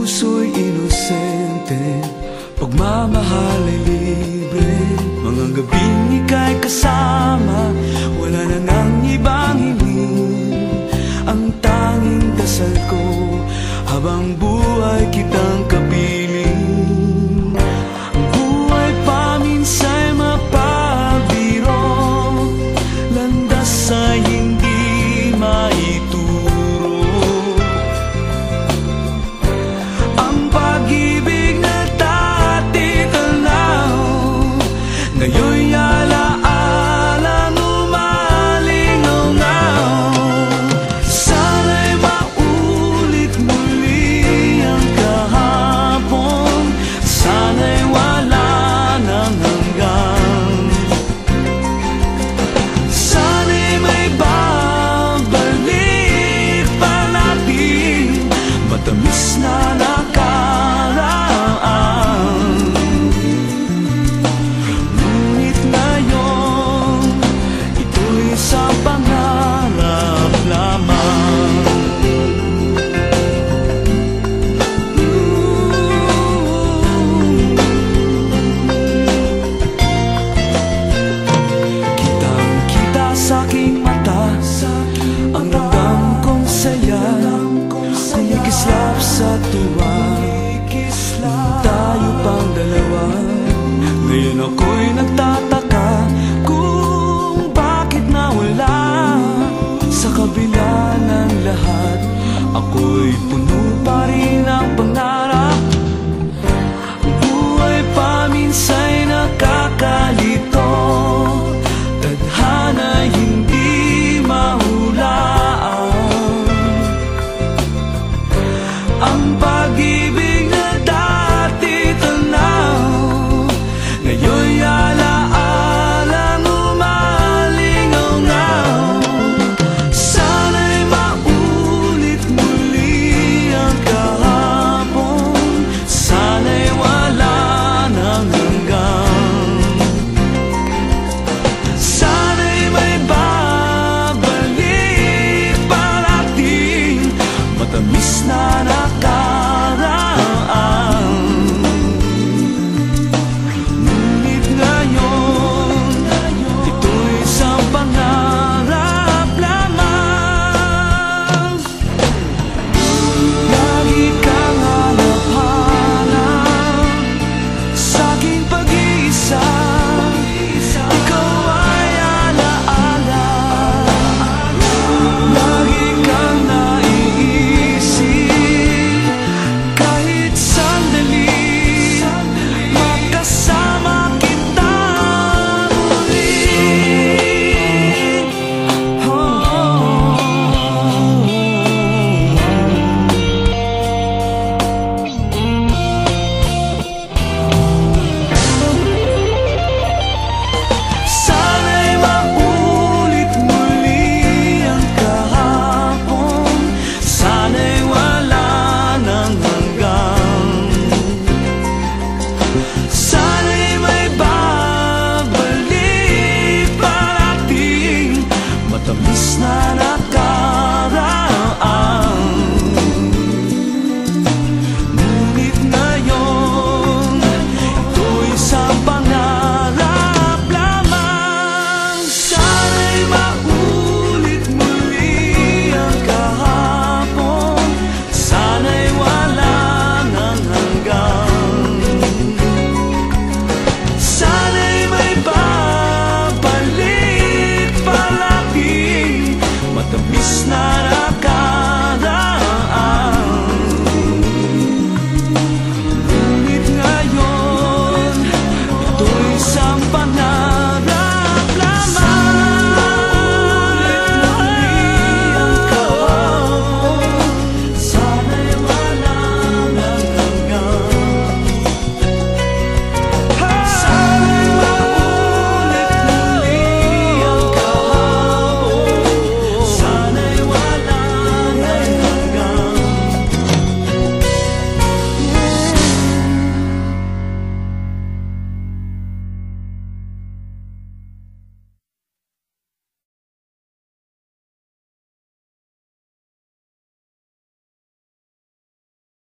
puso'y inosente, pagmamahal ay libre. Mga gabing ika'y kasama, wala na nang ibang hiling. Ang tanging dasal ko, habang buhay kitang kapiling. Ang buhay paminsa'y mapabiro, landas ay hindi maituro. Ang pag-ibig na dati tanaw, ngayon'y alaalang umalingaw-ngaw. Sana'y maulit muli ang kahapon, sana'y wala nang hanggan. Sana'y may babalik pa natin matamis na nakaraan. Ngunit ngayon, ito'y sa pangarap lamang. Kitang-kita sa'king mata ang ramdam kong saya, kumikislap sa tuwa. Tayo pang dalawa. Ngayon ako'y nagtataka kung bakit nawala. Sa kabila ng lahat, ako'y puno pa rin ng pangarap. Ang buhay paminsa'y nakakalito, tadhana'y hindi mahulaan. Ang pag-ibig na dati tanaw, ngayon'y alaalang umalingaw-ngaw. Sana'y maulit muli ang kahapon, sana'y wala nang hanggan. Sana'y may babalik pa natin matamis na nakaraan.